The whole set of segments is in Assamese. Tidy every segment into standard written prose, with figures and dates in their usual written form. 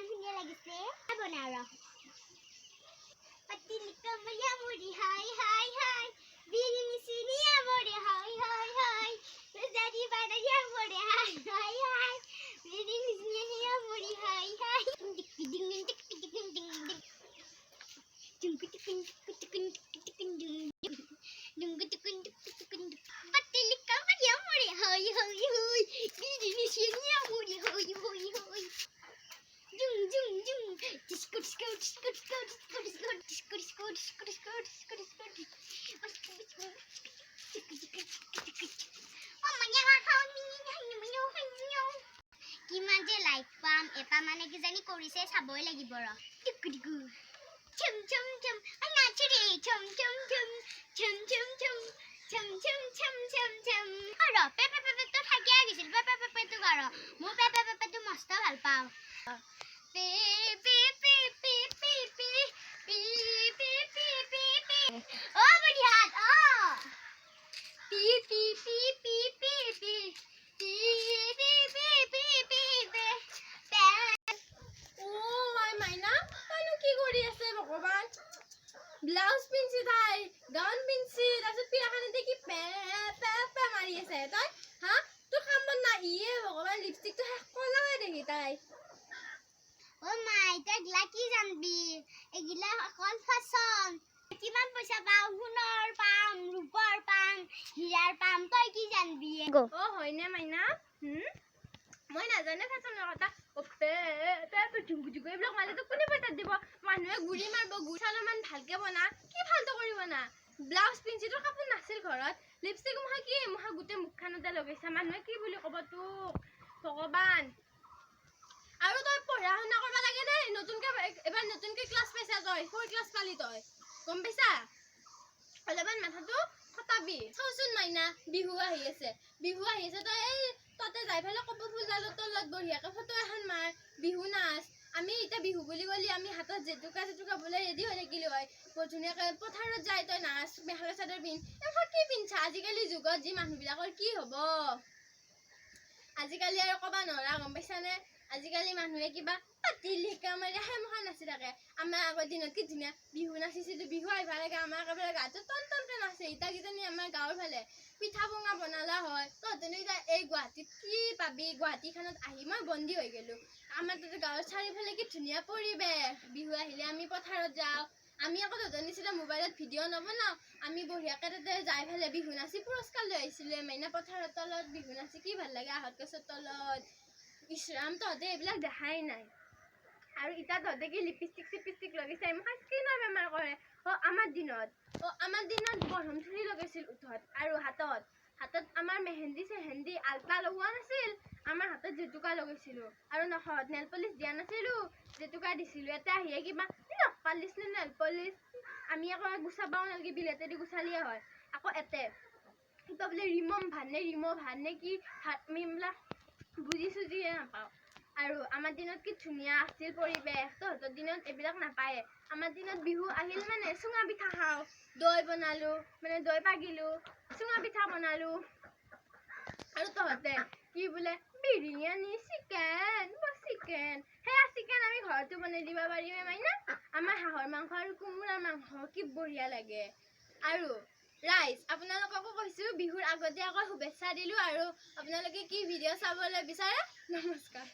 ইমান ধুনীয়া লাগিছে বনাও ৰ পাতিলি কময়া মুড়ি হাই হাই হাই বিৰিনি চিনিয়া মৰে হাই হাই হাই দাদি বানায়া মৰে হাই হাই হাই বিৰিনি চিনিয়া মৰে হাই হাই পাতিলি কময়া মুড়ি হাই হাই হাই বিৰিনি চিনিয়া মৰে হাই হাই হাই Jum jum jum disco disco disco disco disco disco disco disco disco disco disco disco Omanya khawni hanyo hanyo Kiman je like pam eta mane ki jani korise saboi lagibo ro tikku tikku chum chum chum anachire chum chum chum chum chum chum chum chum chum chum chum aro pepe pepe to thaki agisil pepe pepe to garo mo pepe pepe to mosta bhal pao Beep beep beep beep beep beep beep beep beep beep beep. Oh, body hot. Oh. Beep beep beep beep beep beep beep beep beep beep beep. Oh, my Maina, tanu ki kori ase bhagwan? Blouse pinsi thai, gown pinsi, tasot pirakhane deki pe mari ase tai. Ha? Tu khamon na iye bhagwan lipstick to kola hoy dekhi tai. Oh my, tag lucky janbi. Egila akol fashion. Kiman paisa pao hunor pam, rupor pam, hirar pam toy ki janbi. Oh, hoine Maina? Moi najane fashion kotha. Ope ঝুমকু ঝুমকু এইবিলাক মালে তো কোনে পইচা দিব মানুহে গুড়ি মারব গুড় চালমান ভালকে বনা কি ফালতো কৰিব না ব্লাউজ পিনছি তো কাপোৰ নাছিল ঘৰত লিপষ্টিক মহা গুটে মুখখানতে লগাইছা মানুহে কি বুলি কব তোক ভগৱান আৰু তই পঢ়া শুনা কৰিব লাগে নাই এবাৰ নতুনকে ক্লাছ পাইছা তই 4 ক্লাছ পালি তই গম পাইছা অলপমান মাথাটো খটাবি চাওচোন মাইনা বিহু আহি আছে তই এই ততে যাই ফেলে কপৌ ফুল ডালৰ তলত বঢ়িয়াকে ফটো এখন মাৰ বিহু নাচ আমি এটা বিহু বুলি গলি আমি হাতত জেতুকা বলে ৰেডি হৈ থাকিলো হয় ধুনীয়াকে পথাৰত যাই তই নাচ মেখেলা চাদৰ পিন এখন কি পিনছা আজিকালি যুগত যি মানুহবিলাকৰ কি হ'ব আজিকালি আৰু কবা নৰা গম পাইছানে আজিকালি মানুহে কিবা পাতিলি কামাৰে হেমখন নাচি থাকে আমাৰ আগৰ দিনত কি ধুনীয়া বিহু নাচিছিলো বিহু আহিবা লাগে আমাৰ একেবাৰে গাটো টনটনকে নাচে ইটা কিজানি আমাৰ গাঁৱৰ ফালে পিঠা পঙা বনালা হয় তহঁতেনো এতিয়া এই গুৱাহাটীত কি পাবি গুৱাহাটীখনত আহি মই বন্দী হৈ গেলো আমাৰ তাতে গাঁৱৰ চাৰিওফালে কি ধুনীয়া পৰিৱেশ বিহু আহিলে আমি পথাৰত যাওঁ আমি আকৌ তহঁতৰ নিচিনা মোবাইলত ভিডিঅ' নবনাওঁ আমি বঢ়িয়াকে তাতে যাই ফেলে বিহু নাচি পুৰস্কাৰ লৈ আহিছিলে মাইনা পথাৰৰ তলত বিহু নাচি কি ভাল লাগে আহঁত গছৰ তলত ইছৰাম তহঁতে এইবিলাক দেখাই নাই আৰু ইটা তহঁতে কি লিপষ্টিক লগাইছে মোক স্কিনৰ বেমাৰ কৰে আমাৰ দিনত গৰম চুলি লগাইছিল উঠত আৰু হাতত আমাৰ মেহেন্দি আলতা লগোৱা নাছিল আমাৰ হাতত জেতুকা লগাইছিলো আৰু নখত নেল পলিচ দিয়া নাছিলো জেতুকা দিছিলো এটা আহিয়ে কিবা নপালিছ নে নেল পলিচ আমি আকৌ গুচাবাও নালাগে বিলেতেদি গুচালিয়ে হয় আকৌ এতে কিবা বোলে ৰিমো ভানে কি মিমলা বুজি চুজিয়ে নাপাওঁ আৰু আমাৰ দিনত কি ধুনীয়া আছিল পৰিৱেশ তহঁতৰ দিনত এইবিলাক নাপায়ে আমাৰ দিনত বিহু আহিল মানে চুঙা পিঠা খাওঁ দৈ বনালো মানে দৈ পাগিলো চুঙা পিঠা বনালো আৰু তহঁতে কি বোলে বিৰিয়ানী চিকেন সেয়া চিকেন আমি ঘৰতো বনাই দিব পাৰিমে মাইনা আমাৰ হাঁহৰ মাংস আৰু কোমোৰাৰ মাংস কি বঢ়িয়া লাগে আৰু ৰাইজ আপোনালোককো কৈছো বিহুৰ আগতে আকৌ শুভেচ্ছা দিলো আৰু আপোনালোকে কি ভিডিঅ' চাবলৈ বিচাৰে নমস্কাৰ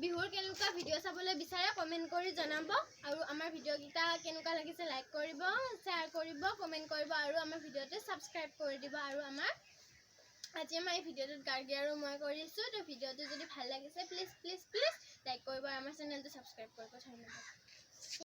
বিহুৰ কেনেকুৱা ভিডিঅ' চাবলৈ বিচাৰে কমেণ্ট কৰি জনাব আৰু আমাৰ ভিডিঅ'কেইটা কেনেকুৱা লাগিছে লাইক কৰিব শ্বেয়াৰ কৰিব কমেণ্ট কৰিব আৰু আমাৰ ভিডিঅ'টো ছাবস্ক্ৰাইব কৰি দিব আৰু আজি আমাৰ এই ভিডিঅ'টোত গাৰ্গী আৰু মই কৰিছোঁ তো ভিডিঅ'টো যদি ভাল লাগিছে প্লিজ লাইক কৰিব আৰু আমাৰ চেনেলটো ছাবস্ক্ৰাইব কৰিব ধন্যবাদ